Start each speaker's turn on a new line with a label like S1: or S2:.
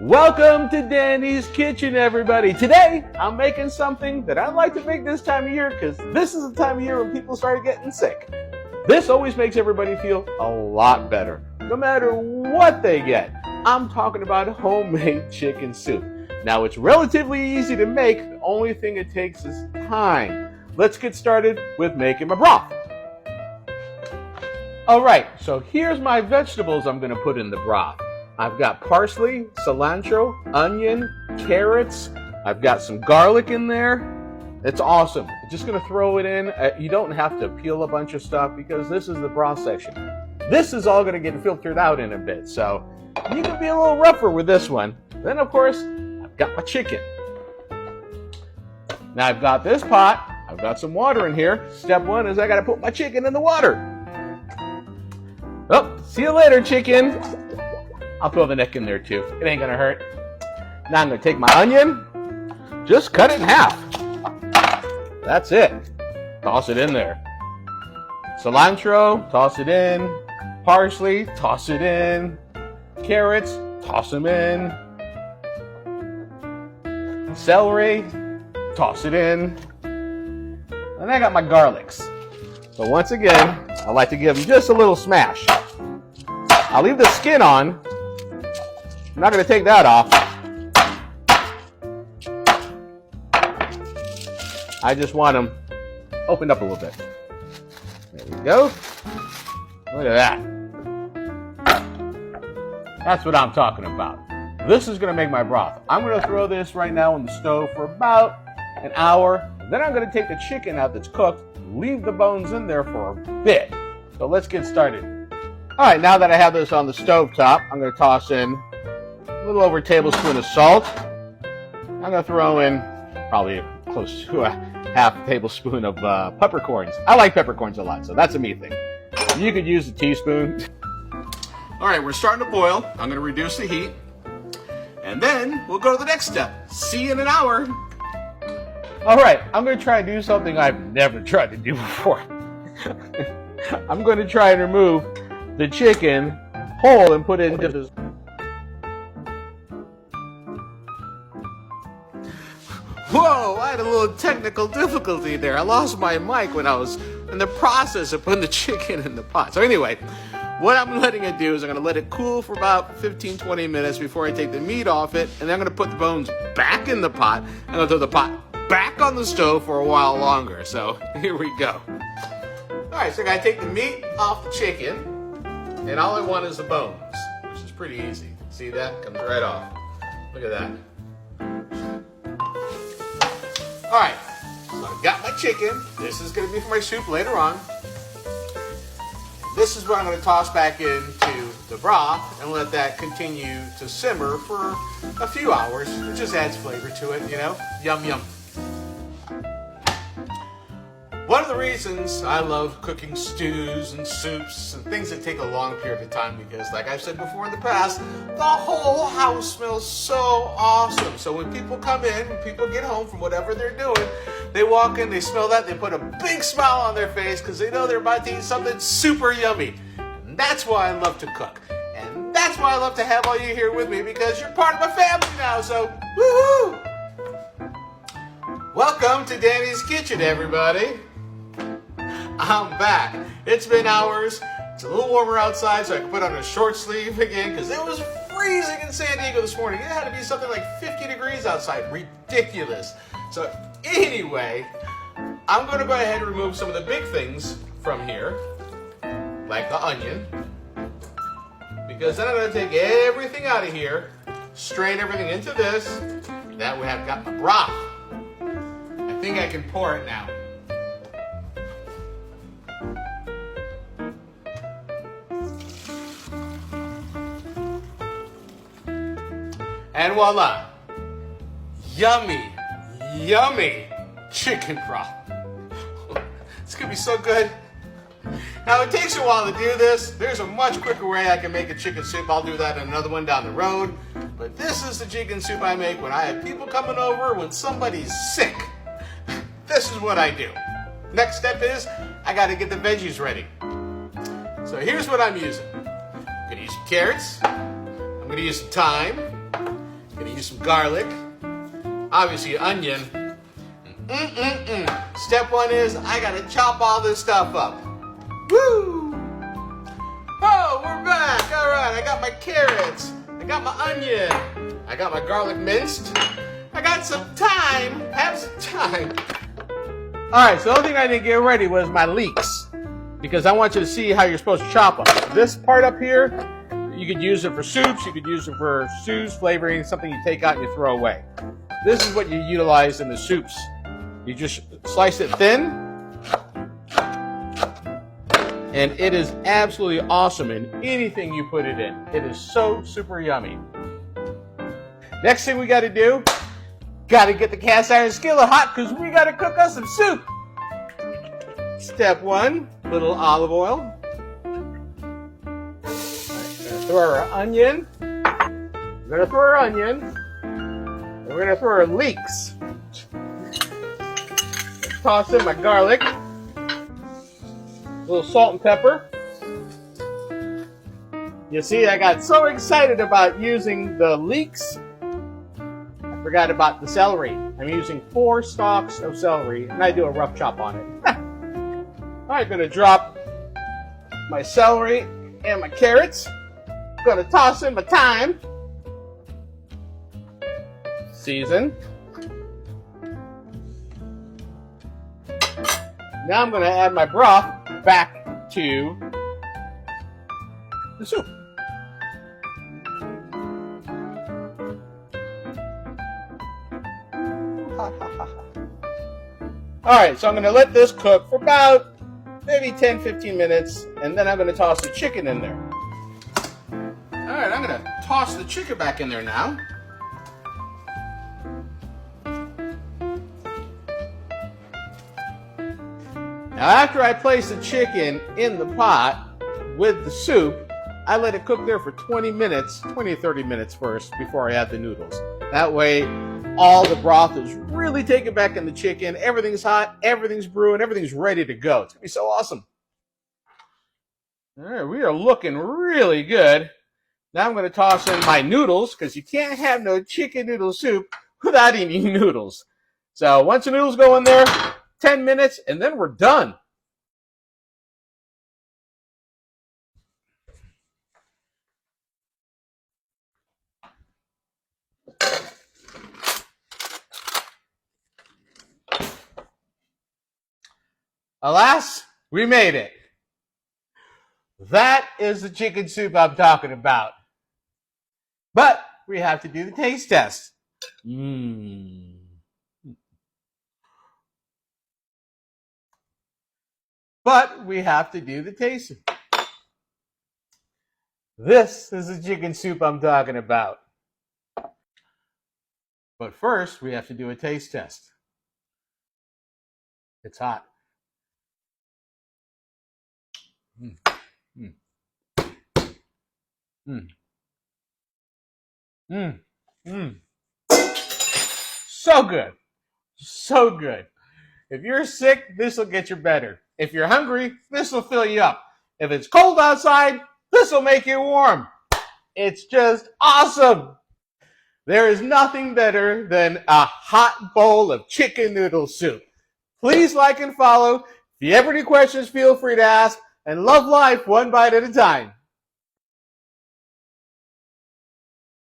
S1: Welcome to Danny's Kitchen, everybody. Today, I'm making something that I like to make this time of year because this is the time of year when people start getting sick. This always makes everybody feel a lot better, no matter what they get. I'm talking about homemade chicken soup. Now, it's relatively easy to make. The only thing it takes is time. Let's get started with making my broth. All right, so here's my vegetables I'm going to put in the broth. I've got parsley, cilantro, onion, carrots. I've got some garlic in there. It's awesome. I'm just going to throw it in. You don't have to peel a bunch of stuff because this is the broth section. This is all going to get filtered out in a bit, so you can be a little rougher with this one. Then, of course, I've got my chicken. Now I've got this pot. I've got some water in here. Step one is I got to put my chicken in the water. Oh, see you later, chicken. I'll throw the neck in there too. It ain't gonna hurt. Now I'm gonna take my onion, just cut it in half. That's it. Toss it in there. Cilantro, toss it in. Parsley, toss it in. Carrots, toss them in. Celery, toss it in. And I got my garlics. So once again, I like to give them just a little smash. I'll leave the skin on. I'm not going to take that off. I just want them opened up a little bit. There we go. Look at that. That's what I'm talking about. This is going to make my broth. I'm going to throw this right now on the stove for about an hour. Then I'm going to take the chicken out that's cooked, leave the bones in there for a bit. So let's get started. All right, now that I have this on the stove top, I'm going to toss in a little over a tablespoon of salt. I'm going to throw in probably close to a half tablespoon of peppercorns. I like peppercorns a lot, so that's a me thing. You could use a teaspoon. All right, we're starting to boil. I'm going to reduce the heat. And then we'll go to the next step. See you in an hour. All right, I'm going to try and do something I've never tried to do before. I'm going to try and remove the chicken whole and put it into this. Whoa, I had a little technical difficulty there. I lost my mic when I was in the process of putting the chicken in the pot. So anyway, what I'm letting it do is I'm going to let it cool for about 15-20 minutes before I take the meat off it. And then I'm going to put the bones back in the pot. I'm going to throw the pot back on the stove for a while longer. So here we go. All right, so I got to take the meat off the chicken. And all I want is the bones, which is pretty easy. See that? Comes right off. Look at that. All right, so I've got my chicken. This is going to be for my soup later on. This is what I'm going to toss back into the broth and let that continue to simmer for a few hours. It just adds flavor to it, you know? Yum, yum. One of the reasons I love cooking stews and soups and things that take a long period of time because, like I've said before in the past, the whole house smells so awesome. So when people come in, when people get home from whatever they're doing, they walk in, they smell that, they put a big smile on their face because they know they're about to eat something super yummy. And that's why I love to cook. And that's why I love to have all you here with me because you're part of my family now, so woohoo! Welcome to Danny's Kitchen, everybody. I'm back. It's been hours. It's a little warmer outside, so I can put on a short sleeve again because it was freezing in San Diego this morning. It had to be something like 50 degrees outside. Ridiculous. So anyway, I'm going to go ahead and remove some of the big things from here, like the onion, because then I'm going to take everything out of here, strain everything into this. That way I've got my broth. I think I can pour it now. And voila, yummy, yummy chicken broth. It's gonna be so good. Now it takes a while to do this. There's a much quicker way I can make a chicken soup. I'll do that in another one down the road. But this is the chicken soup I make when I have people coming over, when somebody's sick. This is what I do. Next step is I gotta get the veggies ready. So here's what I'm using. I'm gonna use some carrots. I'm gonna use some thyme. Gonna use some garlic. Obviously onion. Step one is I gotta chop all this stuff up. Woo! Oh, we're back. All right, I got my carrots. I got my onion. I got my garlic minced. I got some thyme. Have some thyme. All right, so the only thing I didn't get ready was my leeks, because I want you to see how you're supposed to chop them. This part up here, you could use it for soups, you could use it for stews, flavoring, something you take out and you throw away. This is what you utilize in the soups. You just slice it thin, and it is absolutely awesome in anything you put it in. It is so super yummy. Next thing we got to do, got to get the cast iron skillet hot because we got to cook us some soup. Step one, little olive oil. Throw our onion. We're going to throw our onion. And we're going to throw our leeks. Toss in my garlic. A little salt and pepper. You see, I got so excited about using the leeks, I forgot about the celery. I'm using 4 stalks of celery, and I do a rough chop on it. I'm going to drop my celery and my carrots. Going to toss in my thyme. Season. Now I'm going to add my broth back to the soup. Alright, so I'm going to let this cook for about maybe 10-15 minutes, and then I'm going to toss the chicken in there. Alright, I'm going to toss the chicken back in there now. Now after I place the chicken in the pot with the soup, I let it cook there for 20 to 30 minutes first before I add the noodles. That way, all the broth is really taken back in the chicken. Everything's hot, everything's brewing, everything's ready to go. It's going to be so awesome. All right, we are looking really good. Now I'm going to toss in my noodles, because you can't have no chicken noodle soup without any noodles. So once the noodles go in there, 10 minutes, and then we're done. Alas, we made it. That is the chicken soup I'm talking about. But we have to do the taste test. But we have to do the tasting. This is the chicken soup I'm talking about. But first, we have to do a taste test. It's hot. So good. So good. If you're sick, this will get you better. If you're hungry, this will fill you up. If it's cold outside, this will make you warm. It's just awesome. There is nothing better than a hot bowl of chicken noodle soup. Please like and follow. If you have any questions, feel free to ask. And love life one bite at a time.